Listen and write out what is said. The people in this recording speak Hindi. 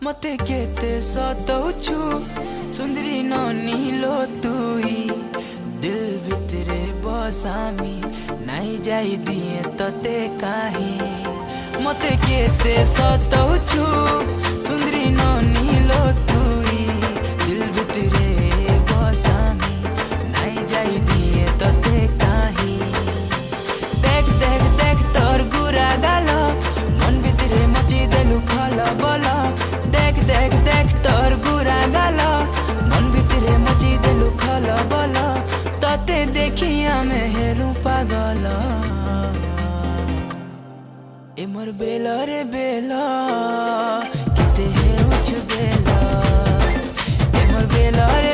मते केते सतौछु सुंदरी ननी लो तुई दिल भितरे बसामी नाई जाई दिए तते काहे मते केते सतौछु सुंदरी ननी लो तुई दिल भितरे बसामी नाई जाई दिए तते काहे देख देख देख तोर गुरा गालो मन भितरे मची देलु खला बला देख देख देख तोर गुरा गालो मन भितरे मची देलु खला बला तते देखिया में हेलु पागल ए मोर बेला रे बेला किते हे उछ बेला ए मोर बेला रे